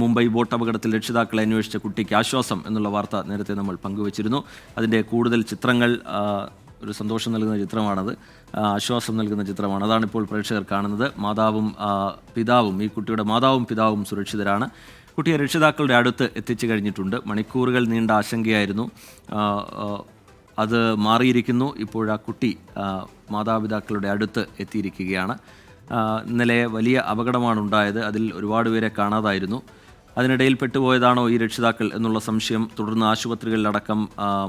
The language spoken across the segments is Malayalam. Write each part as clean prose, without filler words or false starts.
മുംബൈ ബോട്ട് അപകടത്തിൽ രക്ഷിതാക്കളെ അന്വേഷിച്ച കുട്ടിക്ക് ആശ്വാസം എന്നുള്ള വാർത്ത നേരത്തെ നമ്മൾ പങ്കുവച്ചിരുന്നു. അതിൻ്റെ കൂടുതൽ ചിത്രങ്ങൾ, ഒരു സന്തോഷം നൽകുന്ന ചിത്രമാണത്, ആശ്വാസം നൽകുന്ന ചിത്രമാണ്. അതാണിപ്പോൾ പ്രേക്ഷകർ കാണുന്നത്. മാതാവും പിതാവും, ഈ കുട്ടിയുടെ മാതാവും പിതാവും സുരക്ഷിതരാണ്. കുട്ടിയെ രക്ഷിതാക്കളുടെ അടുത്ത് എത്തിച്ചു കഴിഞ്ഞിട്ടുണ്ട്. മണിക്കൂറുകൾ നീണ്ട ആശങ്കയായിരുന്നു, അത് മാറിയിരിക്കുന്നു. ഇപ്പോഴാ കുട്ടി മാതാപിതാക്കളുടെ അടുത്ത് എത്തിയിരിക്കുകയാണ്. ഇന്നലെ വലിയ അപകടമാണ് ഉണ്ടായത്. അതിൽ ഒരുപാട് പേരെ കാണാതായിരുന്നു. അതിനിടയിൽ പെട്ടുപോയതാണോ ഈ രക്ഷിതാക്കൾ എന്നുള്ള സംശയം തുടർന്ന് ആശുപത്രികളിലടക്കം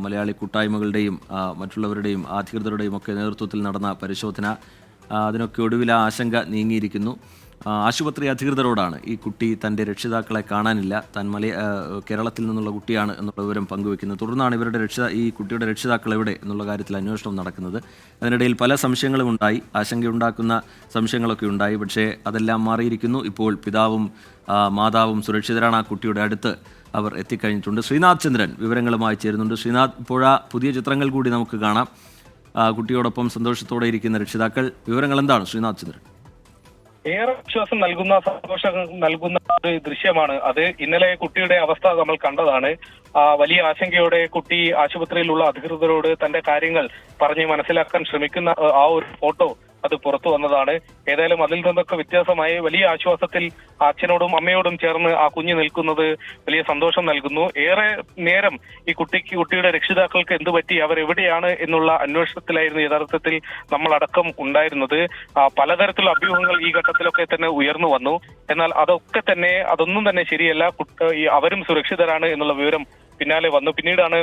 മലയാളി കൂട്ടായ്മകളുടെയും മറ്റുള്ളവരുടെയും അധികൃതരുടെയും ഒക്കെ നേതൃത്വത്തിൽ നടന്ന പരിശോധന, അതിനൊക്കെ ഒടുവിൽ ആശങ്ക നീങ്ങിയിരിക്കുന്നു. ആശുപത്രി അധികൃതരോടാണ് ഈ കുട്ടി തൻ്റെ രക്ഷിതാക്കളെ കാണാനില്ല, താൻ കേരളത്തിൽ നിന്നുള്ള കുട്ടിയാണ് എന്നുള്ള വിവരം പങ്കുവെക്കുന്നത്. തുടർന്നാണ് ഈ കുട്ടിയുടെ രക്ഷിതാക്കൾ എവിടെ എന്നുള്ള കാര്യത്തിൽ അന്വേഷണം നടക്കുന്നത്. അതിനിടയിൽ പല സംശയങ്ങളും ഉണ്ടായി, ആശങ്കയുണ്ടാക്കുന്ന സംശയങ്ങളൊക്കെ ഉണ്ടായി. പക്ഷേ അതെല്ലാം മാറിയിരിക്കുന്നു. ഇപ്പോൾ പിതാവും മാതാവും സുരക്ഷിതരാണ്. ആ കുട്ടിയുടെ അടുത്ത് അവർ എത്തിക്കഴിഞ്ഞിട്ടുണ്ട്. ശ്രീനാഥ് ചന്ദ്രൻ വിവരങ്ങളുമായി ചേരുന്നുണ്ട്. ശ്രീനാഥ്, ഇപ്പോഴാ പുതിയ ചിത്രങ്ങൾ കൂടി നമുക്ക് കാണാം. കുട്ടിയോടൊപ്പം സന്തോഷത്തോടെ ഇരിക്കുന്ന രക്ഷിതാക്കൾ. വിവരങ്ങൾ എന്താണ് ശ്രീനാഥ് ചന്ദ്രൻ? ഏറെ വിശ്വാസം നൽകുന്ന, സന്തോഷം നൽകുന്ന ഒരു ദൃശ്യമാണ് അത്. ഇന്നലെ കുട്ടിയുടെ അവസ്ഥ നമ്മൾ കണ്ടതാണ്. വലിയ ആശങ്കയോടെ കുട്ടി ആശുപത്രിയിലുള്ള അധികൃതരോട് തന്റെ കാര്യങ്ങൾ പറഞ്ഞ് മനസ്സിലാക്കാൻ ശ്രമിക്കുന്ന ആ ഒരു ഫോട്ടോ അത് പുറത്തു വന്നതാണ്. ഏതായാലും അതിൽ നിന്നൊക്കെ വ്യത്യാസമായി വലിയ ആശ്വാസത്തിൽ അച്ഛനോടും അമ്മയോടും ചേർന്ന് ആ കുഞ്ഞ് നിൽക്കുന്നത് വലിയ സന്തോഷം നൽകുന്നു. ഏറെ നേരം ഈ കുട്ടിയുടെ രക്ഷിതാക്കൾക്ക് എന്ത് പറ്റി, അവർ എവിടെയാണ് എന്നുള്ള അന്വേഷണത്തിലായിരുന്നു യഥാർത്ഥത്തിൽ നമ്മളടക്കം ഉണ്ടായിരുന്നത്. പലതരത്തിലുള്ള അഭ്യൂഹങ്ങൾ ഈ ഘട്ടത്തിലൊക്കെ തന്നെ ഉയർന്നു വന്നു. എന്നാൽ അതൊന്നും തന്നെ ശരിയല്ല. അവരും സുരക്ഷിതരാണ് എന്നുള്ള വിവരം പിന്നാലെ വന്നു. പിന്നീടാണ്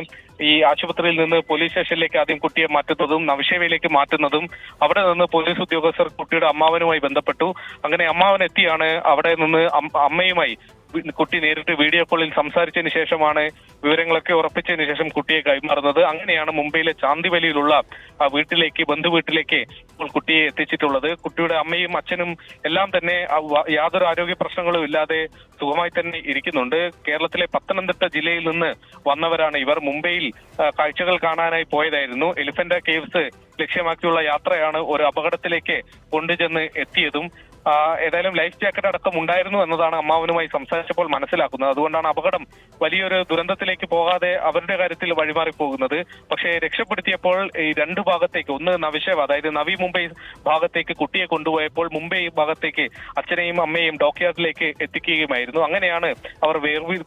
ഈ ആശുപത്രിയിൽ നിന്ന് പോലീസ് സ്റ്റേഷനിലേക്ക് ആദ്യം കുട്ടിയെ മാറ്റുന്നതും നവശേവയിലേക്ക് മാറ്റുന്നതും. അവിടെ നിന്ന് പോലീസ് ഉദ്യോഗസ്ഥർ കുട്ടിയുടെ അമ്മാവനുമായി ബന്ധപ്പെട്ടു. അങ്ങനെ അമ്മാവൻ എത്തിയാണ് അവിടെ നിന്ന് അമ്മയുമായി കുട്ടി നേരിട്ട് വീഡിയോ കോളിൽ സംസാരിച്ചതിന് ശേഷമാണ് വിവരങ്ങളൊക്കെ ഉറപ്പിച്ചതിന് ശേഷം കുട്ടിയെ കൈമാറുന്നത്. അങ്ങനെയാണ് മുംബൈയിലെ ചാന്ദിവലിയിലുള്ള വീട്ടിലേക്ക്, ബന്ധുവീട്ടിലേക്ക് ഇപ്പോൾ കുട്ടിയെ എത്തിച്ചിട്ടുള്ളത്. കുട്ടിയുടെ അമ്മയും അച്ഛനും എല്ലാം തന്നെ യാതൊരു ആരോഗ്യ പ്രശ്നങ്ങളും ഇല്ലാതെ സുഖമായി തന്നെ ഇരിക്കുന്നുണ്ട്. കേരളത്തിലെ പത്തനംതിട്ട ജില്ലയിൽ നിന്ന് വന്നവരാണ് ഇവർ. മുംബൈയിൽ കാഴ്ചകൾ കാണാനായി പോയതായിരുന്നു. എലിഫന്റ് കേവ്സ് ലക്ഷ്യമാക്കിയുള്ള യാത്രയാണ് ഒരു അപകടത്തിലേക്ക് കൊണ്ടുചെന്ന് എത്തിയതും. ഏതായാലും ലൈഫ് ജാക്കറ്റ് അടക്കം ഉണ്ടായിരുന്നു എന്നതാണ് അമ്മാവനുമായി സംസാരിച്ചപ്പോൾ മനസ്സിലാക്കുന്നത്. അതുകൊണ്ടാണ് അപകടം വലിയൊരു ദുരന്തത്തിലേക്ക് പോകാതെ അവരുടെ കാര്യത്തിൽ വഴിമാറിപ്പോകുന്നത്. പക്ഷേ രക്ഷപ്പെടുത്തിയപ്പോൾ ഈ രണ്ട് ഭാഗത്തേക്ക്, ഒന്ന് നവിശേവ, അതായത് നവി മുംബൈ ഭാഗത്തേക്ക് കുട്ടിയെ കൊണ്ടുപോയപ്പോൾ മുംബൈ ഭാഗത്തേക്ക് അച്ഛനെയും അമ്മയെയും ഡോക്യാർഡിലേക്ക് എത്തിക്കുകയുമായിരുന്നു. അങ്ങനെയാണ് അവർ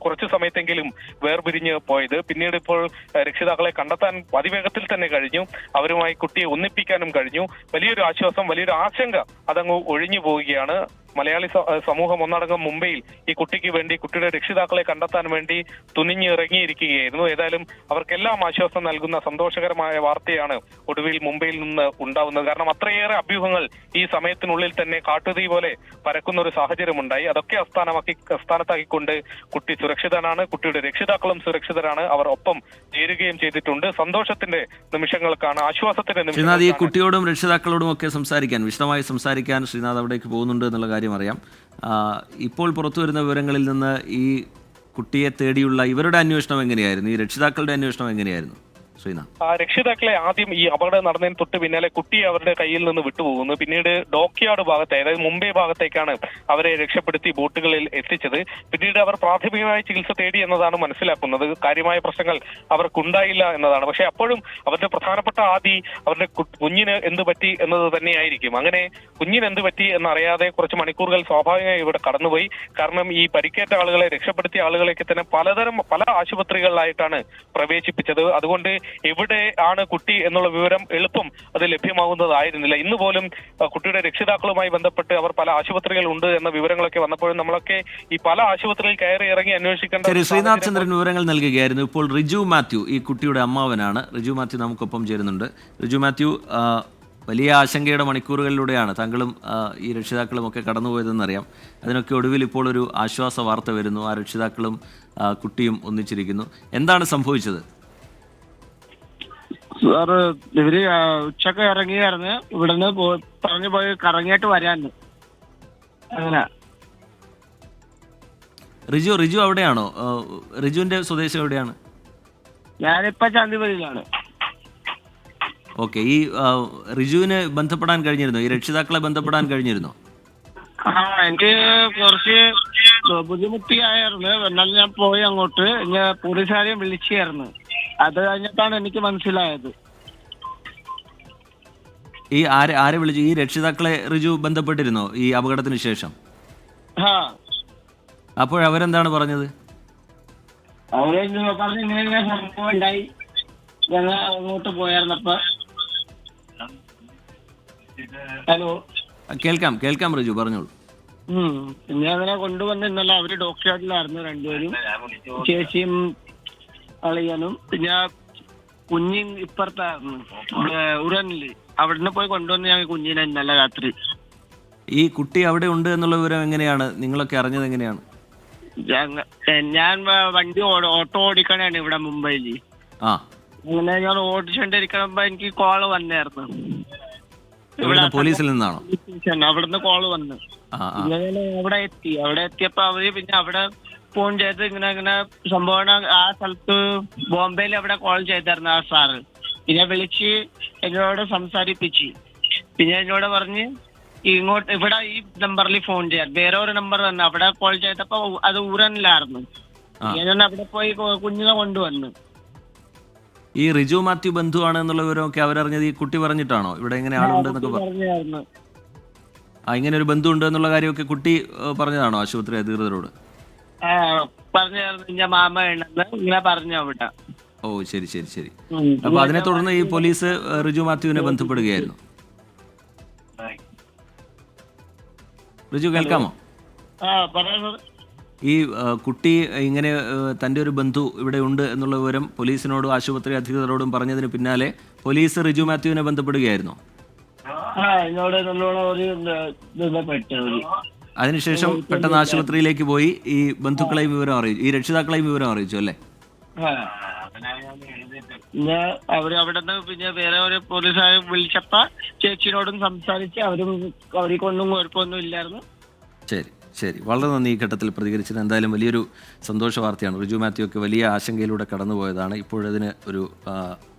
കുറച്ചു സമയത്തെങ്കിലും വേർപിരിഞ്ഞ് പോയത്. പിന്നീട് ഇപ്പോൾ രക്ഷിതാക്കളെ കണ്ടെത്താൻ അതിവേഗത്തിൽ തന്നെ കഴിഞ്ഞു. അവരുമായി കുട്ടിയെ ഒന്നിപ്പിക്കാനും കഴിഞ്ഞു. വലിയൊരു ആശ്വാസം, വലിയൊരു ആശങ്ക അതങ്ങ് ഒഴിഞ്ഞു പോവുകയാണ്. മലയാളി സമൂഹം ഒന്നടങ്കം മുംബൈയിൽ ഈ കുട്ടിക്ക് വേണ്ടി, കുട്ടിയുടെ രക്ഷിതാക്കളെ കണ്ടെത്താൻ വേണ്ടി തുനിഞ്ഞിറങ്ങിയിരിക്കുകയായിരുന്നു. ഏതായാലും അവർക്കെല്ലാം ആശ്വാസം നൽകുന്ന സന്തോഷകരമായ വാർത്തയാണ് ഒടുവിൽ മുംബൈയിൽ നിന്ന് ഉണ്ടാവുന്നത്. കാരണം അത്രയേറെ അഭ്യൂഹങ്ങൾ ഈ സമയത്തിനുള്ളിൽ തന്നെ കാട്ടുതീ പോലെ പരക്കുന്ന ഒരു സാഹചര്യമുണ്ടായി. അതൊക്കെ അസ്ഥാനത്താക്കിക്കൊണ്ട് കുട്ടി സുരക്ഷിതനാണ്, കുട്ടിയുടെ രക്ഷിതാക്കളും സുരക്ഷിതരാണ്. അവർ ഒപ്പം ചേരുകയും ചെയ്തിട്ടുണ്ട്. സന്തോഷത്തിന്റെ നിമിഷങ്ങൾക്കാണ്, ആശ്വാസത്തിന്റെ നിമിഷങ്ങൾ. ഈ കുട്ടിയോടും രക്ഷിതാക്കളോടും ഒക്കെ വിശദമായി സംസാരിക്കാൻ ശ്രീനാഥ് അവിടേക്ക് പോകുന്നുണ്ട് എന്നുള്ള കാര്യം അറിയാം. ഇപ്പോൾ പുറത്തു വരുന്ന വിവരങ്ങളിൽ നിന്ന് ഈ കുട്ടിയെ തേടിയുള്ള ഇവരുടെ അന്വേഷണം എങ്ങനെയായിരുന്നു, ഈ രക്ഷിതാക്കളുടെ അന്വേഷണം എങ്ങനെയായിരുന്നു ശ്രീനാഥ്? രക്ഷിതാക്കളെ ആദ്യം ഈ അപകടം നടന്നതിന് തൊട്ട് പിന്നാലെ കുട്ടിയെ അവരുടെ കയ്യിൽ നിന്ന് വിട്ടുപോകുന്നു. പിന്നീട് ഡോക്യാർഡ് ഭാഗത്തെ, അതായത് മുംബൈ ഭാഗത്തേക്കാണ് അവരെ രക്ഷപ്പെടുത്തി ബോട്ടുകളിൽ എത്തിച്ചത്. പിന്നീട് അവർ പ്രാഥമികമായ ചികിത്സ തേടി എന്നതാണ് മനസ്സിലാക്കുന്നത്. കാര്യമായ പ്രശ്നങ്ങൾ അവർക്കുണ്ടായില്ല എന്നതാണ്. പക്ഷെ അപ്പോഴും അവരുടെ പ്രധാനപ്പെട്ട അവരുടെ കുഞ്ഞിന് എന്ത് പറ്റി എന്നത് തന്നെയായിരിക്കും. അങ്ങനെ കുഞ്ഞിന് എന്ത് പറ്റി എന്നറിയാതെ കുറച്ച് മണിക്കൂറുകൾ സ്വാഭാവികമായി ഇവിടെ കടന്നുപോയി. കാരണം ഈ പരിക്കേറ്റ ആളുകളെ, രക്ഷപ്പെടുത്തിയ ആളുകളെയൊക്കെ തന്നെ പല ആശുപത്രികളിലായിട്ടാണ് പ്രവേശിപ്പിച്ചത്. അതുകൊണ്ട് എവിടെ ആണ് കുട്ടി എന്നുള്ള വിവരം എളുപ്പം അത് ലഭ്യമാകുന്നതായിരുന്നില്ല. ഇന്ന് പോലും കുട്ടിയുടെ രക്ഷിതാക്കളുമായി ബന്ധപ്പെട്ട് അവർ പല ആശുപത്രികൾ ഉണ്ട് എന്ന വിവരങ്ങളൊക്കെ വന്നപ്പോഴും നമ്മളൊക്കെ ഈ പല ആശുപത്രിയിൽ കയറി ഇറങ്ങി അന്വേഷിക്കേണ്ട. ശ്രീനാഥ് ചന്ദ്രൻ വിവരങ്ങൾ നൽകുകയായിരുന്നു. ഇപ്പോൾ റിജു മാത്യു, ഈ കുട്ടിയുടെ അമ്മാവനാണ്. റിജു മാത്യു നമുക്കൊപ്പം ചേരുന്നുണ്ട്. റിജു മാത്യു, വലിയ ആശങ്കയുടെ മണിക്കൂറുകളിലൂടെയാണ് താങ്കളും ഈ രക്ഷിതാക്കളും ഒക്കെ കടന്നുപോയതെന്നറിയാം. അതിനൊക്കെ ഒടുവിൽ ഇപ്പോൾ ഒരു ആശ്വാസ വാർത്ത വരുന്നു. ആ രക്ഷിതാക്കളും കുട്ടിയും ഒന്നിച്ചിരിക്കുന്നു. എന്താണ് സംഭവിച്ചത്? സാറ്, ഇവര് ഉച്ചക്ക് ഇറങ്ങിയായിരുന്നു. ഇവിടുന്ന് പറഞ്ഞു പോയി കറങ്ങിയിട്ട് വരാന്ന്. അങ്ങനെ റിജു അവിടെയാണോ? റിജുവിന്റെ സ്വദേശം എവിടെയാണ്? ഞാനിപ്പോ ചാന്ദിവലിയിലാണ്. ഓക്കെ. ഈ റിജുവിന് ബന്ധപ്പെടാൻ കഴിഞ്ഞിരുന്നോ? ഈ രക്ഷിതാക്കളെ ബന്ധപ്പെടാൻ കഴിഞ്ഞിരുന്നോ? എനിക്ക് കുറച്ച് ബുദ്ധിമുട്ടിയായിരുന്നു. എന്നാലും ഞാൻ പോയി അങ്ങോട്ട്. ഞാൻ പോലീസുകാരെയും വിളിച്ചായിരുന്നു. അത് കഴിഞ്ഞിട്ടാണ് എനിക്ക് മനസ്സിലായത്. ഈ ആരെ വിളിച്ചു? ഈ രക്ഷിതാക്കളെ റിജു ബന്ധപ്പെട്ടിരുന്നോ ഈ അപകടത്തിന് ശേഷം? ആ, അപ്പോഴവരെന്താണ് പറഞ്ഞത്? അവരെ പറഞ്ഞു ഇങ്ങനെ സംഭവം ഉണ്ടായി. ഞങ്ങൾ അങ്ങോട്ട് പോയായിരുന്നപ്പോ. ഹലോ, കേൾക്കാം റിജു, പറഞ്ഞോളൂ. പിന്നെ അങ്ങനെ കൊണ്ടുവന്ന് ഇന്നലെ അവര് ഡോക്ടറായിട്ടിലായിരുന്നു രണ്ടുപേരും, ചേച്ചിയും അളിയനും. പിന്നെ കുഞ്ഞിൻ ഇപ്പുറത്തായിരുന്നു ഉറനില്. അവിടുന്ന് പോയി കൊണ്ടുവന്ന് ഞങ്ങൾ കുഞ്ഞിനെ ഇന്നലെ രാത്രി. ഈ കുട്ടി അവിടെ ഉണ്ട് എന്നുള്ള വിവരം എങ്ങനെയാണ് നിങ്ങളൊക്കെ അറിഞ്ഞത്? എങ്ങനെയാണ്? ഞാൻ വണ്ടി ഓട്ടോ ഓടിക്കണാണ് ഇവിടെ മുംബൈയില്. അങ്ങനെ ഞാൻ ഓടിച്ചോണ്ടിരിക്കുമ്പോ എനിക്ക് കോള് വന്നായിരുന്നു. ഇവിടെ പോലീസിൽ നിന്നാണോ? അവിടുന്ന് കോള് വന്നു. അവിടെ എത്തിയപ്പോ അവര് പിന്നെ അവിടെ ഫോൺ ചെയ്ത് ഇങ്ങനെ സംഭവം ആ സ്ഥലത്ത് ബോംബെയിൽ അവിടെ കോൾ ചെയ്തായിരുന്നു ആ സാറ്. പിന്നെ വിളിച്ച് എന്നോട് സംസാരിപ്പിച്ച്. പിന്നെ എന്നോട് പറഞ്ഞ് ഇങ്ങോട്ട് ഇവിടെ ഈ നമ്പറിൽ ഫോൺ ചെയ്യാൻ. വേറെ ഒരു നമ്പർ തന്നെ അവിടെ കോൾ ചെയ്തപ്പോ അത് ഊരനിലായിരുന്നു. ഞാൻ അവിടെ പോയി കുഞ്ഞിനെ കൊണ്ടുവന്നു. ഈ റിജു മാത്യു ബന്ധുവാണ് എന്നുള്ള വിവരമൊക്കെ അവരറിഞ്ഞത് ഈ കുട്ടി പറഞ്ഞിട്ടാണോ? ഇവിടെ ഇങ്ങനെ ആളുണ്ടെന്നൊക്കെ പറഞ്ഞായിരുന്നു. ഇങ്ങനെ ഒരു ബന്ധു ഉണ്ട് എന്നുള്ള കാര്യമൊക്കെ കുട്ടി പറഞ്ഞതാണോ ആശുപത്രി അധികൃതരോട്? പറഞ്ഞായിരുന്നു. എന്റെ മാമ ഉണ്ടെന്ന് ഇങ്ങനെ പറഞ്ഞു അവിടെ. ഓ, ശരി. അപ്പൊ അതിനെ തുടർന്ന് ഈ പോലീസ് റിജു മാത്യുവിനെ ബന്ധപ്പെടുകയായിരുന്നു. റിജു, കേൾക്കാമോ? ഈ കുട്ടി ഇങ്ങനെ തൻ്റെ ഒരു ബന്ധു ഇവിടെ ഉണ്ട് എന്നുള്ള വിവരം പോലീസിനോടും ആശുപത്രി അധികൃതരോടും പറഞ്ഞതിന് പിന്നാലെ പോലീസ് റിജു മാത്യുവിനെ ബന്ധപ്പെടുകയായിരുന്നു. അതിനുശേഷം പെട്ടെന്ന് ആശുപത്രിയിലേക്ക് പോയി ഈ ബന്ധുക്കളെയും വിവരം അറിയിച്ചു, ഈ രക്ഷിതാക്കളെയും വിവരം അറിയിച്ചു അല്ലേ? പിന്നെ അവര് അവിടെ നിന്ന് പിന്നെ വേറെ ഒരു പോലീസുകാരെ വിളിച്ചപ്പോ ചേച്ചിയോടും സംസാരിച്ച് അവർക്കൊന്നും കുഴപ്പമൊന്നും ഇല്ലായിരുന്നു. ശരി, വളരെ നന്ദി ഈ ഘട്ടത്തിൽ പ്രതികരിച്ചത്. എന്തായാലും വലിയൊരു സന്തോഷ വാർത്തയാണ്. റിജു മാത്യു ഒക്കെ വലിയ ആശങ്കയിലൂടെ കടന്നുപോയതാണ്. ഇപ്പോഴതിന് ഒരു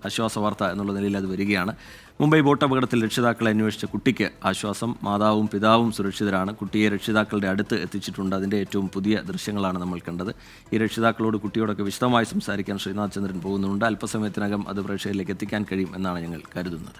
ആശ്വാസ വാർത്ത എന്നുള്ള നിലയിൽ അത് വരികയാണ്. മുംബൈ ബോട്ട് അപകടത്തിൽ രക്ഷിതാക്കളെ അന്വേഷിച്ച കുട്ടിക്ക് ആശ്വാസം. മാതാവും പിതാവും സുരക്ഷിതരാണ്. കുട്ടിയെ രക്ഷിതാക്കളുടെ അടുത്ത് എത്തിച്ചിട്ടുണ്ട്. അതിൻ്റെ ഏറ്റവും പുതിയ ദൃശ്യങ്ങളാണ് നമ്മൾ കണ്ടത്. ഈ രക്ഷിതാക്കളോട് കുട്ടിയോടൊക്കെ വിശദമായി സംസാരിക്കാൻ ശ്രീനാഥ് ചന്ദ്രൻ പോകുന്നുണ്ട്. അല്പസമയത്തിനകം അത് പ്രേക്ഷകരിലേക്ക് എത്തിക്കാൻ കഴിയും എന്നാണ് ഞങ്ങൾ കരുതുന്നത്.